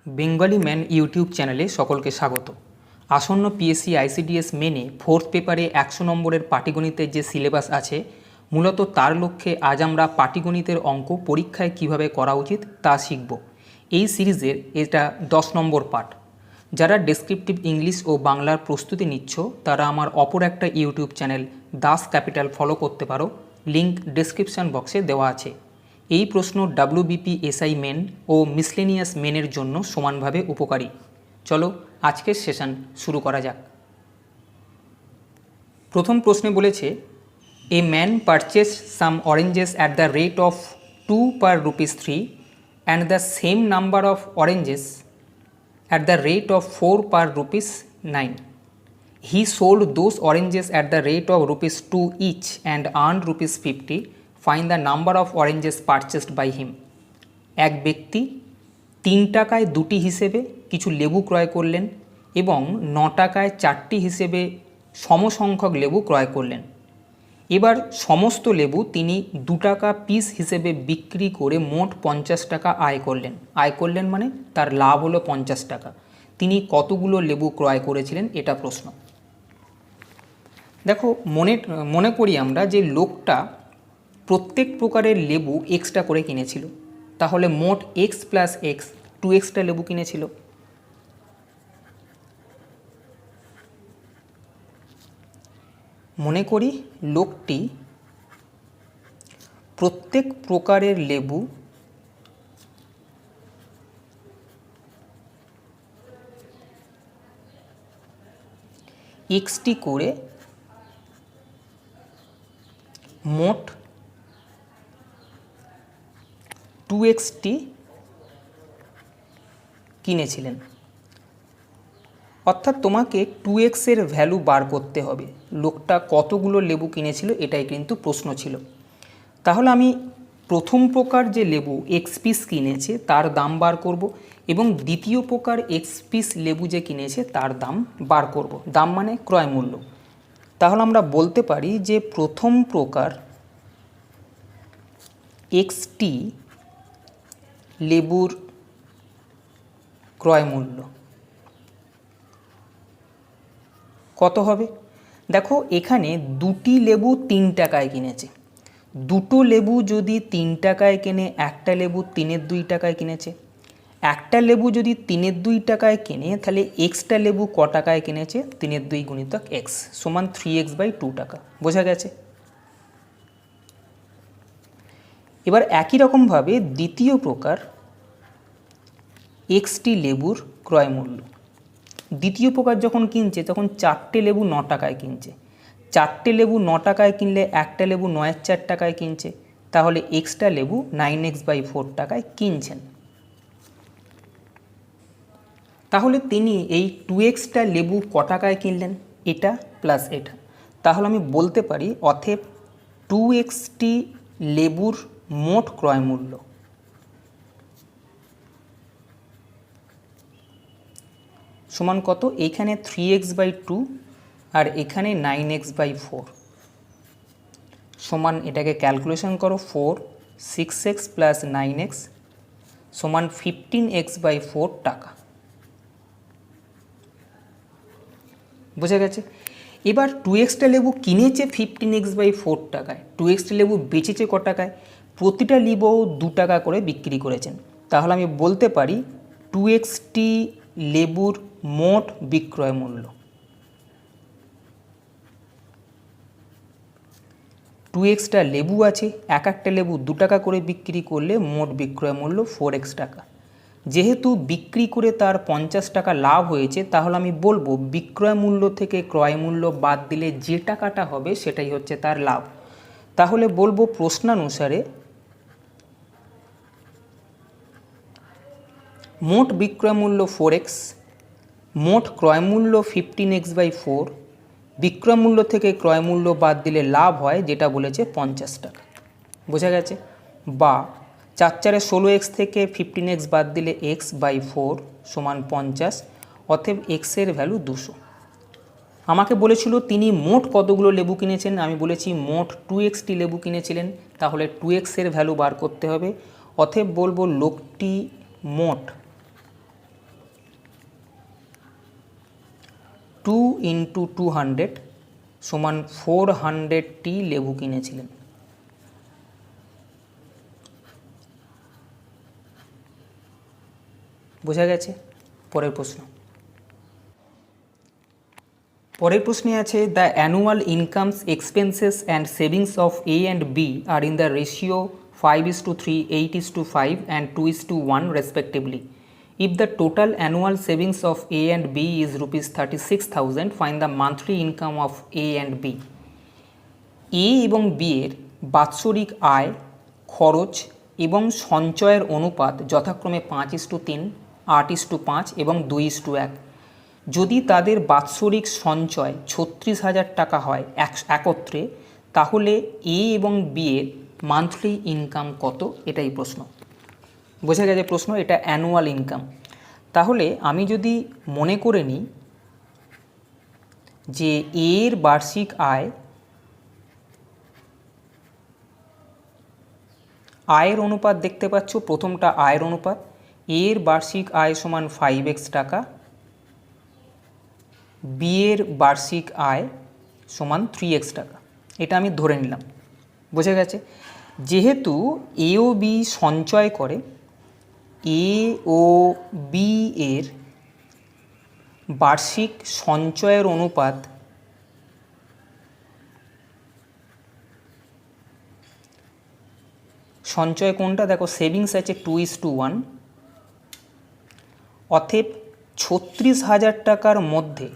Bengali man YouTube চ্যানেলে সকলকে স্বাগত। আসন্ন পিএসসি আইসিডিএস মেনে 4th পেপারে 100 নম্বরের পাটিগণিতের যে সিলেবাস আছে, মূলত তার লক্ষ্যে আজ আমরা পাটিগণিতের অঙ্ক পরীক্ষায় কিভাবে করা উচিত তা শিখব। এই সিরিজের এটা 10 নম্বর পার্ট। যারা ডেসক্রিপটিভ ইংলিশ ও বাংলার প্রস্তুতি নিচ্ছ তারা আমার অপর একটা YouTube channel Das capital follow করতে পারো, লিঙ্ক ডেসক্রিপশন বক্সে দেওয়া আছে। এই প্রশ্ন ডাব্লিউবিপি এসআই মেন ও মিসলেনিয়াস মেনের জন্য সমানভাবে উপকারী। চলো আজকের সেশন শুরু করা যাক। প্রথম প্রশ্নে বলেছে, a man purchase some oranges at the rate of 2 per rupees 3 and the same number of oranges at the rate of 4 per rupees 9. He sold those oranges at the rate of rupees 2 each and earned rupees 50. Find the number of oranges purchased by him. এক ব্যক্তি 3 টাকায় 2টি হিসেবে কিছু লেবু ক্রয় করলেন এবং 9 টাকায় 4টি হিসেবে সমসংখ্যক লেবু ক্রয় করলেন। এবার সমস্ত লেবু তিনি 2 টাকা পিস হিসেবে বিক্রি করে মোট 50 টাকা আয় করলেন মানে তার লাভ হলো 50 টাকা। তিনি কতগুলো লেবু ক্রয় করেছিলেন, এটা প্রশ্ন। দেখো, মনে করি আমরা যে লোকটা প্রত্যেক প্রকারের লেবু এক্সট্রা করে কিনেছিল, তাহলে মোট এক্স প্লাস এক্স 2 এক্সট্রা লেবু কিনেছিল। মনে করি লোকটি প্রত্যেক প্রকারের লেবু এক্সটি করে মোট 2xটি কিনেছিলেন। অর্থাৎ তোমাকে 2x এর ভ্যালু বার করতে হবে। লোকটা কতগুলো লেবু কিনেছিল এটাই কিন্তু প্রশ্ন ছিল। তাহলে আমি প্রথম প্রকার যে লেবু এক্স পিস কিনেছে তার দাম বার করব এবং দ্বিতীয় প্রকার এক্স পিস লেবু যে কিনেছে তার দাম বার করব। দাম মানে ক্রয় মূল্য। তাহলে আমরা বলতে পারি যে প্রথম প্রকার এক্সটি লেবুর ক্রয় মূল্য কত হবে? দেখো, এখানে 2টি লেবু 3 টাকায় কিনেছে। 2টো লেবু যদি 3 টাকায় কেনে, একটা লেবু 3/2 টাকায় কিনেছে। একটা লেবু যদি 3/2 টাকায় কেনে, তাহলে এক্সটা লেবু ক টাকায় কিনেছে? 3/2 গুণিতক এক্স সমান 3x/2 টাকা। বোঝা গেছে? এবার একই রকমভাবে দ্বিতীয় প্রকার এক্সটি লেবুর ক্রয় মূল্য। দ্বিতীয় প্রকার যখন কিনছে তখন 4টে লেবু 9 টাকায় কিনছে। 4টে লেবু 9 টাকায় কিনলে একটা লেবু 9/4 টাকায় কিনছে, তাহলে এক্সটা লেবু 9x/4 টাকায় কিনছেন। তাহলে তিনি এই 2xটা লেবু ক টাকায় কিনলেন? এটা প্লাস এটা। তাহলে আমি বলতে পারি অতএব 2xটি লেবুর মোট ক্রয় মূল্য সমান কত? এইখানে 3x/2 আর এখানে 9x/4 সমান, এটাকে ক্যালকুলেশন করো, 4 6x প্লাস 9x সমান 15x/4 টাকা। বোঝা গেছে? এবার 2xটা লেবু কিনেছে 15x/4 টাকায়, 2xটা লেবু বেচেছে ক টাকায়? প্রতিটা লেবু 2 টাকা করে বিক্রি করেছেন। তাহলে আমি বলতে পারি 2xটি লেবুর মোট বিক্রয় মূল্য। 2xটা লেবু আছে, এক একটা লেবু 2 টাকা করে বিক্রি করলে মোট বিক্রয় মূল্য 4x টাকা। যেহেতু বিক্রি করে তার 50 টাকা লাভ হয়েছে, তাহলে আমি বলবো বিক্রয় মূল্য থেকে ক্রয় মূল্য বাদ দিলে যে টাকাটা হবে সেটাই হচ্ছে তার লাভ। তাহলে বলবো প্রশ্নানুসারে মোট বিক্রয় মূল্য 4x, মোট ক্রয় মূল্য 15x/4, বিক্রয় মূল্য থেকে ক্রয় মূল্য বাদ দিলে লাভ হয় যেটা বলেছে 50 টাকা। বোঝা গেছে? বা 4×4 16x থেকে 15x বাদ দিলে x/4 সমান 50, অতএব এক্সের ভ্যালু 200। আমাকে বলেছিল তিনি মোট কতগুলো লেবু কিনেছেন, আমি বলেছি মোট 2xটি লেবু কিনেছিলেন। তাহলে 2x এর ভ্যালু বার করতে হবে। অতএব বলবো লোকটি মোট 2 × 200 সমান 400টি লেবু কিনেছিলেন। বোঝা গেছে? পরের প্রশ্ন। পরের প্রশ্নে আছে the annual incomes expenses and savings of A and B are in the ratio 5:3, 8:5 and 2:1 respectively. If the total annual savings of A and B is rupees 36,000, find the monthly income of A and B. A এবং B এর বাৎসরিক আয়, খরচ এবং সঞ্চয়ের অনুপাত যথাক্রমে 5:3, 8:5 এবং 2:1। যদি তাদের বাৎসরিক সঞ্চয় 36,000 টাকা হয় একত্রে, তাহলে এ এবং বি এর মান্থলি ইনকাম কত? এটাই প্রশ্ন। বোঝা গেছে প্রশ্ন? এটা অ্যানুয়াল ইনকাম। তাহলে আমি যদি মনে করে নিই যে এর বার্ষিক আয়ের অনুপাত দেখতে পাচ্ছ, প্রথমটা আয়ের অনুপাত, এর বার্ষিক আয় সমান 5x টাকা, বি এর বার্ষিক আয় সমান 3x টাকা। এটা আমি ধরে নিলাম। বোঝা গেছে? যেহেতু এ ও বি সঞ্চয় করে, এ ও বি এর বার্ষিক সঞ্চয়ের অনুপাত সঞ্চয় কোনটা? দেখো সেভিংস আছে 2:1, অতএব 36,000 টাকার মধ্যে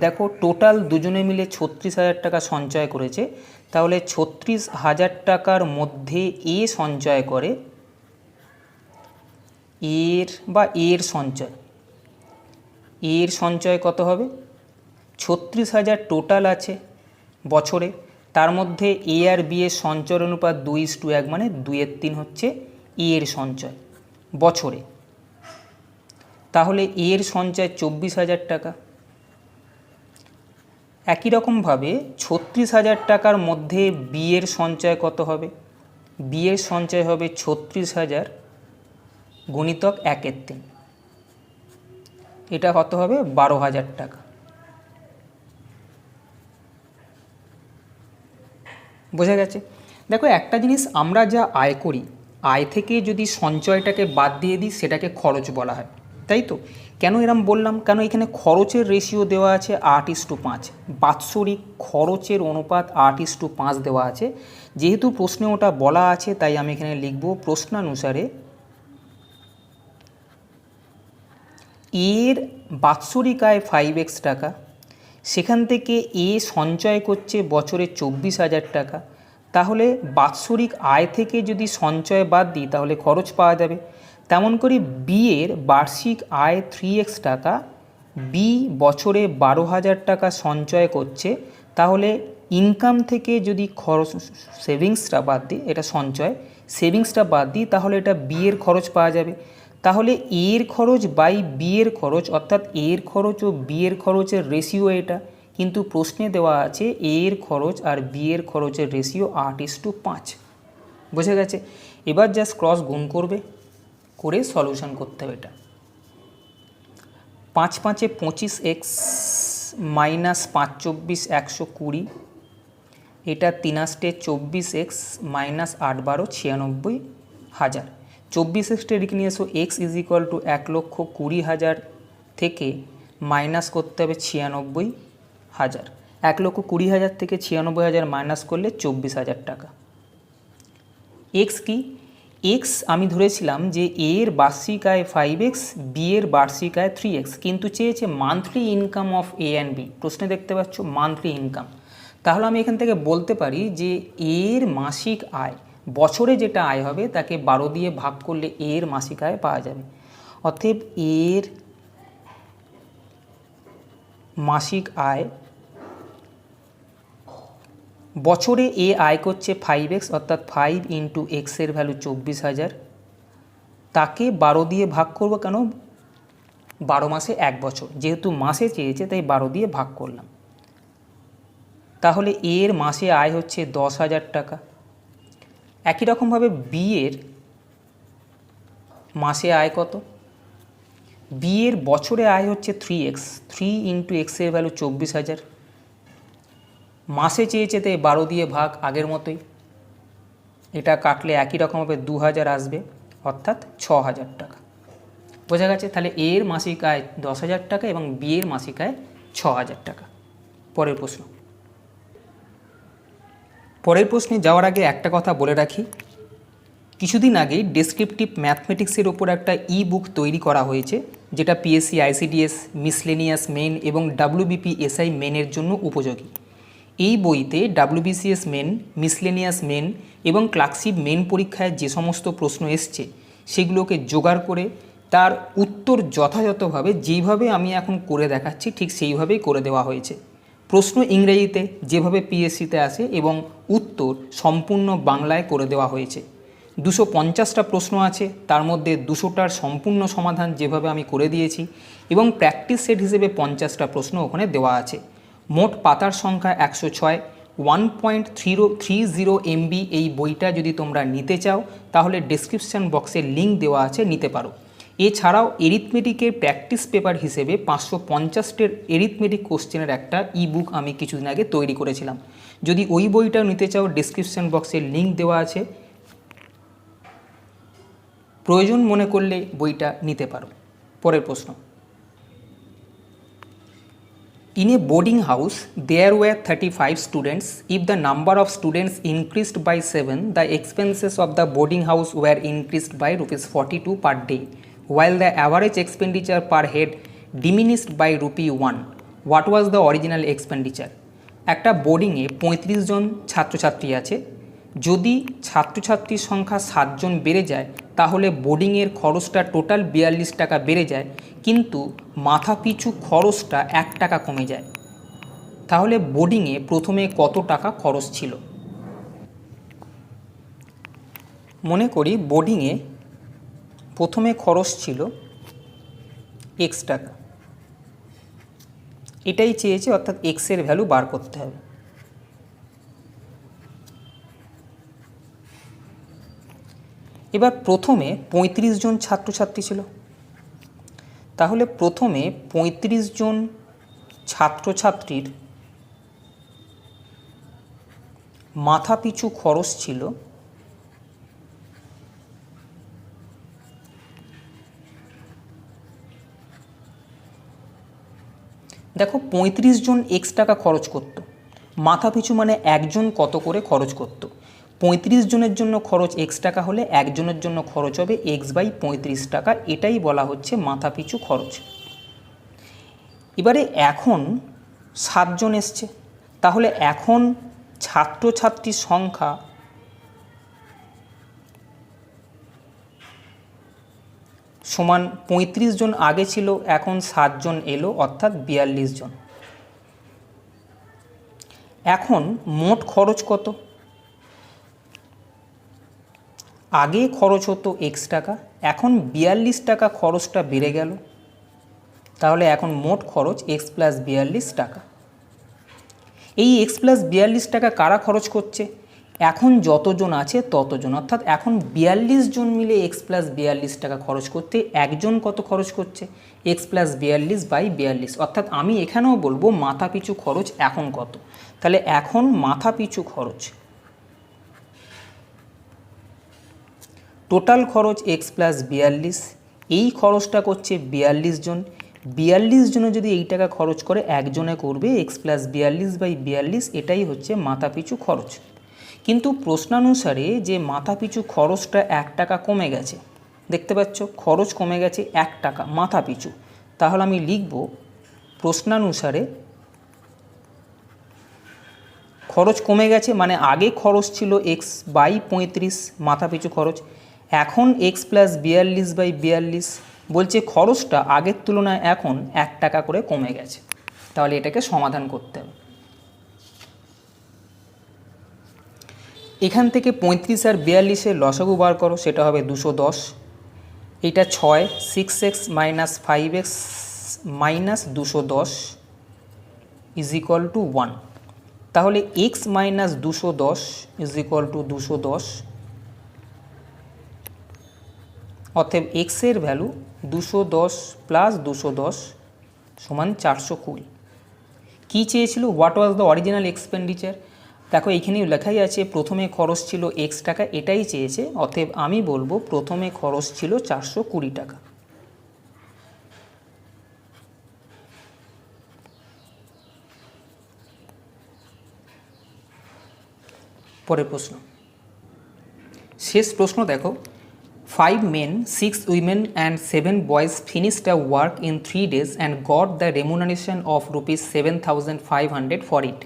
দেখো টোটাল দুজনে মিলে 36,000 টাকা সঞ্চয় করেছে। তাহলে 36,000 টাকার মধ্যে এ সঞ্চয় করে, এর সঞ্চয় কত হবে? 36,000 টোটাল আছে বছরে, তার মধ্যে এ আর বি এর সঞ্চয়ের অনুপাত 2:1, মানে 2/3 হচ্ছে এর সঞ্চয় বছরে। তাহলে এর সঞ্চয় 24,000 টাকা। একই রকমভাবে 36,000 টাকার মধ্যে বি এর সঞ্চয় কত হবে? বি এর সঞ্চয় হবে 36,000 গুণিতক 1/3, এটা কত হবে? 12,000 টাকা। বোঝা গেছে? দেখো একটা জিনিস, আমরা যা আয় করি, আয় থেকে যদি সঞ্চয়টাকে বাদ দিয়ে দিই সেটাকে খরচ বলা হয়, তাই তো? কেন এরম বললাম? কেন এখানে খরচের রেশিও দেওয়া আছে 8:5, বাৎসরিক খরচের অনুপাত 8:5 দেওয়া আছে। যেহেতু প্রশ্নে ওটা বলা আছে তাই আমি এখানে লিখব প্রশ্নানুসারে এর বাৎসরিক আয় 5x টাকা, সেখান থেকে এ সঞ্চয় করছে বছরে 24,000 টাকা। তাহলে বাৎসরিক আয় থেকে যদি সঞ্চয় বাদ দিই তাহলে খরচ পাওয়া যাবে। তেমন করে বি এর বার্ষিক আয় 3x টাকা, বি বছরে 12,000 টাকা সঞ্চয় করছে। তাহলে ইনকাম থেকে যদি খরচ সেভিংসটা বাদ দিই, এটা সঞ্চয়, সেভিংসটা বাদ দিই, তাহলে এটা বি এর খরচ পাওয়া যাবে। তাহলে এর খরচ বাই বি এর খরচ, অর্থাৎ এর খরচ ও বি এর খরচের রেশিও এটা। কিন্তু প্রশ্নে দেওয়া আছে এর খরচ আর বি এর খরচের রেশিও 8:5। বোঝা গেছে? এবার জাস্ট ক্রস গুণ করবে, করে সলিউশন করতে হবে। এটা 5 × 5 = 25x মাইনাস 5 × 24 120, এটা 3 × 8 = 24x মাইনাস 8 × 12 96,000। 24x এদিকে নিয়ে এসো, x = 1,20,000 থেকে মাইনাস করতে হবে 96,000। 1,20,000 থেকে 96,000 মাইনাস করলে 24,000 টাকা। এক্স কি? এক্স আমি ধরেছিলাম যে এর বার্ষিক আয় 5x, বি এর বার্ষিক আয় 3x, কিন্তু চেয়েছে monthly income of A and B. প্রশ্নে দেখতে পাচ্ছ মান্থলি ইনকাম। তাহলে আমি এখান থেকে বলতে পারি যে এর মাসিক আয়, বছরে যেটা আয় হবে তাকে 12 দিয়ে ভাগ করলে এর মাসিক আয় পাওয়া যাবে। অতএব এর মাসিক আয়, বছরে এ আয় করছে 5x, অর্থাৎ 5 × x এর ভ্যালু 24,000, তাকে 12 দিয়ে ভাগ করব। কেন? 12 মাসে 1 বছর, যেহেতু মাসে চেয়েছে তাই 12 দিয়ে ভাগ করলাম। তাহলে এর মাসে আয় হচ্ছে 10,000 টাকা। একই রকমভাবে বি এর মাসে আয় কত? বি এর বছরে আয় হচ্ছে 3x, 3 ইন্টু এক্সের ভ্যালু 24,000, মাসে চেয়েছে তাই 12 দিয়ে ভাগ, আগের মতোই, এটা কাটলে একই রকম হবে 2000 আসবে, অর্থাৎ 6000 টাকা। বোঝা গেছে? তাহলে এ এর মাসিক আয় 10,000 টাকা এবং বি এর মাসিক আয় 6000 টাকা। পরের প্রশ্ন। পরের প্রশ্নে যাওয়ার আগে একটা কথা বলে রাখি, কিছুদিন আগেই ডেসক্রিপটিভ ম্যাথমেটিক্সের ওপর একটা ই বুক তৈরি করা হয়েছে, যেটা পিএসসি আইসিডিএস মিসলেনিয়াস মেন এবং ডাব্লিউবিপি এসআই মেনের জন্য উপযোগী। এই বইতে ডাব্লিউবিসিএস মেন, মিসলেনিয়াস মেন এবং ক্লার্কশিপ মেন পরীক্ষায় যে সমস্ত প্রশ্ন এসছে সেগুলোকে জোগাড় করে তার উত্তর যথাযথভাবে যেইভাবে আমি এখন করে দেখাচ্ছি ঠিক সেইভাবেই করে দেওয়া হয়েছে। প্রশ্ন ইংরেজিতে যেভাবে পিএসসিতে আসে এবং উত্তর সম্পূর্ণ বাংলায় করে দেওয়া হয়েছে। 250টা প্রশ্ন আছে, তার মধ্যে 200টার সম্পূর্ণ সমাধান যেভাবে আমি করে দিয়েছি এবং প্র্যাকটিস সেট হিসেবে 50টা প্রশ্ন ওখানে দেওয়া আছে। মোট পাতার সংখ্যা 106। 1.30 MB এই বইটা যদি তোমরা নিতে চাও তাহলে ডেসক্রিপশান বক্সে লিঙ্ক দেওয়া আছে, নিতে পারো। এছাড়াও এরিথমেটিকের প্র্যাকটিস পেপার হিসেবে 550টের এরিথমেটিক কোশ্চেনের একটা ই বুক আমি কিছুদিন আগে তৈরি করেছিলাম। যদি ওই বইটা নিতে চাও ডেসক্রিপশান বক্সে লিঙ্ক দেওয়া আছে, প্রয়োজন মনে করলে বইটা নিতে পারো। পরের প্রশ্ন। In a boarding house, there were 35 students. If the number of students increased by 7, the expenses of the boarding house were increased by rupees 42 per day, while the average expenditure per head diminished by rupee 1. What was the original expenditure? একটা বোর্ডিংয়ে 35 জন ছাত্রছাত্রী আছে। যদি ছাত্রছাত্রীর সংখ্যা 7 জন বেড়ে যায় তাহলে বোর্ডিংয়ের খরচটা টোটাল 42 টাকা বেড়ে যায়, কিন্তু মাথা পিছু খরচটা 1 টাকা কমে যায়। তাহলে বোর্ডিংয়ে প্রথমে কত টাকা খরচ ছিল? মনে করি বোর্ডিংয়ে প্রথমে খরচ ছিল x টাকা, এটাই চেয়েছে, অর্থাৎ এক্সের ভ্যালু বার করতে হবে। এবার প্রথমে 35 জন ছাত্রছাত্রী ছিল, তাহলে প্রথমে 35 জন ছাত্রছাত্রীর মাথা পিছু খরচ ছিল দেখো 35 জন x টাকা খরচ করত, মাথা পিছু মানে একজন কত করে খরচ করত। 35 জনের জন্য খরচ x টাকা হলে একজনের জন্য খরচ হবে x/35 টাকা, এটাই বলা হচ্ছে মাথা পিছু খরচ। এবারে এখন 7 জন এসছে, তাহলে এখন ছাত্রছাত্রীর সংখ্যা সমান 35 জন আগে ছিল, এখন 7 জন এলো, অর্থাৎ 42 জন। এখন মোট খরচ কত? আগে খরচ হতো x টাকা, এখন 42 টাকা খরচটা বেড়ে গেল, তাহলে এখন মোট খরচ x + 42 টাকা। এই x + 42 টাকা কারা খরচ করছে? এখন যতজন আছে ততজন, অর্থাৎ এখন 42 জন মিলে x + 42 টাকা খরচ করতে একজন কত খরচ করছে? x + 42/42, অর্থাৎ আমি এখানেও বলবো মাথা পিছু খরচ এখন কত। তাহলে এখন মাথা পিছু খরচ, টোটাল খরচ x + 42, এই খরচটা করছে 42 জন। 42 জনে যদি এই টাকা খরচ করে একজনে করবে x + 42/42, এটাই হচ্ছে মাথা পিছু খরচ। কিন্তু প্রশ্নানুসারে যে মাথা পিছু খরচটা 1 টাকা কমে গেছে, দেখতে পাচ্ছ খরচ কমে গেছে 1 টাকা মাথা পিছু, তাহলে আমি লিখব প্রশ্নানুসারে খরচ কমে গেছে, মানে আগে খরচ ছিল x/35 মাথা পিছু খরচ, এখন x + 42/42, বলছে খরচটা আগের তুলনায় এখন 1 টাকা করে কমে গেছে। তাহলে এটাকে সমাধান করতে হবে। এখান থেকে 35 আর 42-এর লসাগু বার করো, সেটা হবে 210। এটা 6, 6x - 5x - 210 = 1। তাহলে x - 210 = 210, অতএব x এর ভ্যালু 210 প্লাস 210 সমান 420। কী চেয়েছিল? What was the original expenditure? দেখো এইখানে লেখাই আছে প্রথমে খরচ ছিল x টাকা, এটাই চেয়েছে। অতএব আমি বলবো প্রথমে খরচ ছিল 420 টাকা। পরের প্রশ্ন, শেষ প্রশ্ন দেখো, 5 men, 6 women and 7 boys finished a work in 3 days and got the remuneration of rupees 7,500 for it.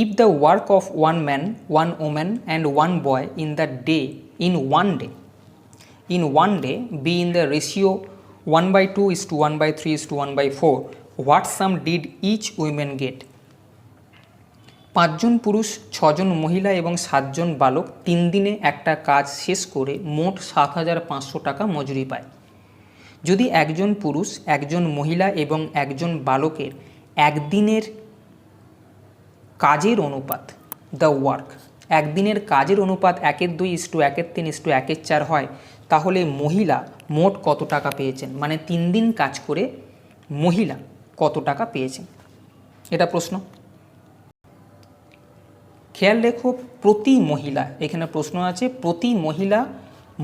If the work of 1 man, 1 woman and 1 boy in one day be in the ratio 1/2:1/3:1/4, what sum did each woman get? 5 জন পুরুষ, 6 জন মহিলা এবং 7 জন বালক 3 দিনে একটা কাজ শেষ করে মোট 7,500 টাকা মজুরি পায়। যদি একজন পুরুষ, একজন মহিলা এবং একজন বালকের একদিনের কাজের অনুপাত, দ্য ওয়ার্ক, একদিনের কাজের অনুপাত 1/2:1/3:1/4 হয়, তাহলে মহিলা মোট কত টাকা পেয়েছেন? মানে 3 দিন কাজ করে মহিলা কত টাকা পেয়েছেন, এটা প্রশ্ন। খেয়াল রেখো, প্রতি মহিলা, এখানে প্রশ্ন আছে প্রতি মহিলা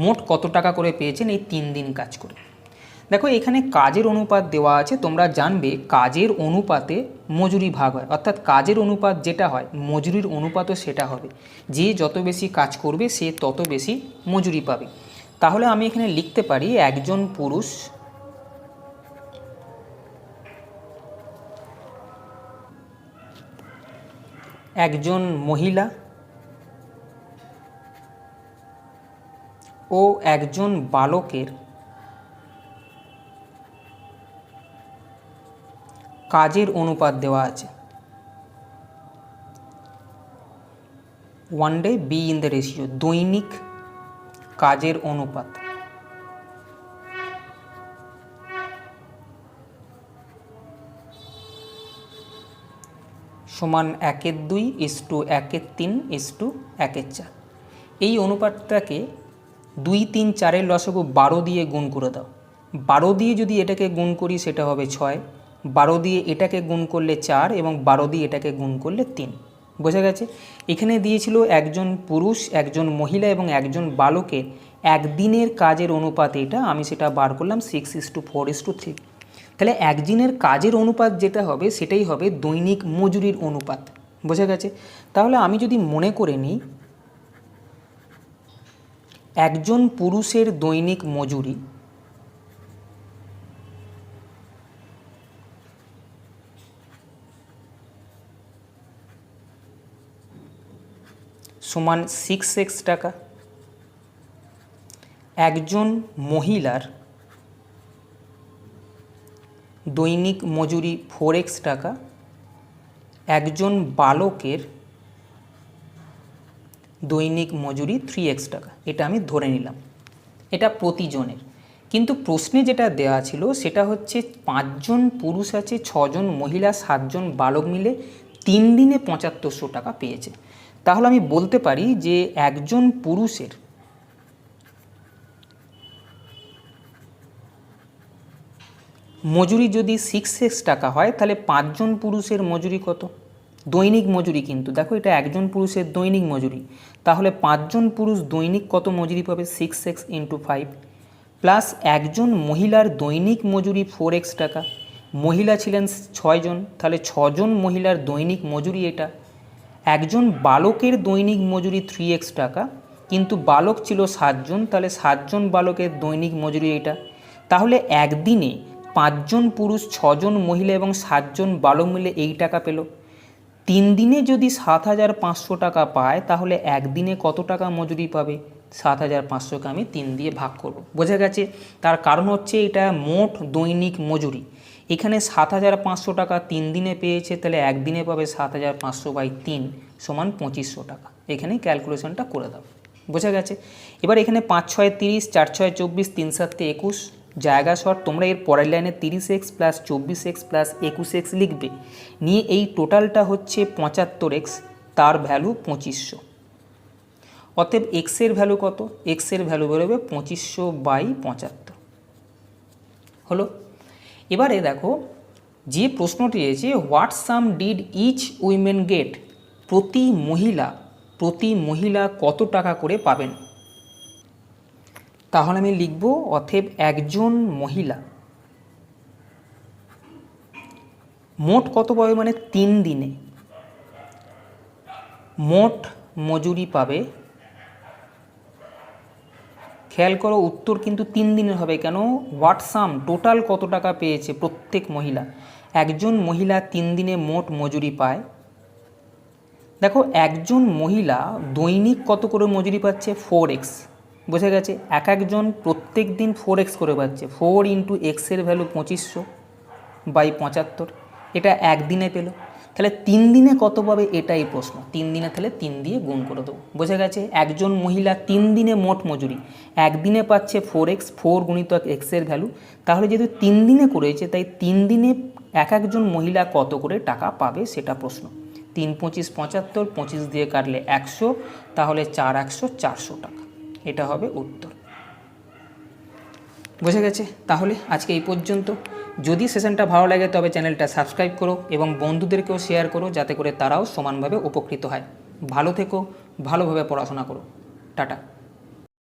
মোট কত টাকা করে পেয়েছেন এই 3 দিন কাজ করে। দেখো এখানে কাজের অনুপাত দেওয়া আছে, তোমরা জানবে কাজের অনুপাতে মজুরি ভাগ হয়, অর্থাৎ কাজের অনুপাত যেটা হয় মজুরির অনুপাতও সেটা হবে। যে যত বেশি কাজ করবে সে তত বেশি মজুরি পাবে। তাহলে আমি এখানে লিখতে পারি একজন পুরুষ একজন মহিলা ও একজন বালকের কাজের অনুপাত দেওয়া আছে। 1 day be in the ratio, দৈনিক কাজের অনুপাত সমান 1/2:1/3:1/4। এই অনুপাতটাকে 2, 3, 4-এর লসাগু 12 দিয়ে গুণ করে দাও। 12 দিয়ে যদি এটাকে গুণ করি সেটা হবে 6, 12 দিয়ে এটাকে গুণ করলে 4 এবং 12 দিয়ে এটাকে গুণ করলে 3। বোঝা গেছে? এখানে দিয়েছিল একজন পুরুষ, একজন মহিলা এবং একজন বালকের একদিনের কাজের অনুপাত, এটা আমি সেটা বার করলাম 6:4:3। তাহলে একদিনের কাজের অনুপাত যেটা হবে সেটাই হবে দৈনিক মজুরির অনুপাত। বোঝা গেছে? তাহলে আমি যদি মনে করে নিই একজন পুরুষের দৈনিক মজুরি সমান 6x টাকা, একজন মহিলার দৈনিক মজুরি 4x টাকা, একজন বালকের দৈনিক মজুরি 3x টাকা, এটা আমি ধরে নিলাম। এটা প্রতিজনের। কিন্তু প্রশ্নে যেটা দেওয়া ছিল সেটা হচ্ছে 5 জন পুরুষ আছে, 6 জন মহিলা, 7 জন বালক মিলে 3 দিনে 7500 টাকা পেয়েছে। তাহলে আমি বলতে পারি যে একজন পুরুষের মজুরি যদি 6x টাকা হয় তাহলে 5 জন পুরুষের মজুরি কত? দৈনিক মজুরি, কিন্তু দেখো এটা একজন পুরুষের দৈনিক মজুরি, তাহলে 5 জন পুরুষ দৈনিক কত মজুরি পাবে? 6x × 5 প্লাস একজন মহিলার দৈনিক মজুরি 4x টাকা, মহিলা ছিলেন 6 জন, তাহলে 6 জন মহিলার দৈনিক মজুরি এটা। একজন বালকের দৈনিক মজুরি 3x টাকা, কিন্তু বালক ছিল 7 জন, তাহলে 7 জন বালকের দৈনিক মজুরি এটা। তাহলে একদিনে 5 জন পুরুষ, 6 জন মহিলা এবং 7 জন বালক মিলে এই টাকা পেল। 3 দিনে যদি 7,500 টাকা পায় তাহলে একদিনে কত টাকা মজুরি পাবে? 7,500কে আমি 3 দিয়ে ভাগ করব। বোঝা গেছে? তার কারণ হচ্ছে এটা মোট দৈনিক মজুরি। এখানে 7,500 টাকা 3 দিনে পেয়েছে, তাহলে একদিনে পাবে 7,500/3 সমান 2500 টাকা। এখানে ক্যালকুলেশনটা করে দাও। বোঝা গেছে? এবার এখানে 5 × 6 = 30, 4 × 6 = 24, 3 × 7 = 21, জায়গা শর্ট। তোমরা এর পরের লাইনে 30x + 24x + 21x লিখবে, নিয়ে এই টোটালটা হচ্ছে 75x, তার ভ্যালু 2500। অতএব x এর ভ্যালু কত? x এর ভ্যালু বেরোবে 2500/75। হলো। এবারে দেখো যে প্রশ্নটি রয়েছে, what sum did each women get, প্রতি মহিলা কত টাকা করে পাবেন। তাহলে আমি লিখব অতএব একজন মহিলা মোট কত পাবে, মানে 3 দিনে মোট মজুরি পাবে। খেয়াল করো উত্তর কিন্তু 3 দিনের হবে, কেন, হোয়াট সাম টোটাল কত টাকা পেয়েছে প্রত্যেক মহিলা, একজন মহিলা 3 দিনে মোট মজুরি পায়। দেখো একজন মহিলা দৈনিক কত করে মজুরি পাচ্ছে, 4x, বোঝা গেছে, এক একজন প্রত্যেক দিন 4x করে পাচ্ছে, 4 ইন্টু এক্সের ভ্যালু 2500 বাই 75, এটা একদিনে পেল। তাহলে 3 দিনে কত পাবে এটাই প্রশ্ন, 3 দিনে তাহলে 3 দিয়ে গুণ করে দেবো, বোঝা গেছে। একজন মহিলা 3 দিনে মোট মজুরি, একদিনে পাচ্ছে 4x, 4 গুণিতক এক্সের ভ্যালু, তাহলে যেহেতু 3 দিনে করেছে তাই 3 দিনে এক একজন মহিলা কত করে টাকা পাবে সেটা প্রশ্ন। 3 25 75, 25 দিয়ে কাটলে 100, তাহলে 4 100 400 টাকা, এটা হবে উত্তর। বোঝা গেছে। তাহলে আজকে এই পর্যন্ত। যদি সেশনটা ভালো লাগে তবে চ্যানেলটা সাবস্ক্রাইব করো এবং বন্ধুদেরকেও শেয়ার করো, যাতে করে তারাও সমানভাবে উপকৃত হয়। ভালো থেকো, ভালোভাবে পড়াশোনা করো। টাটা।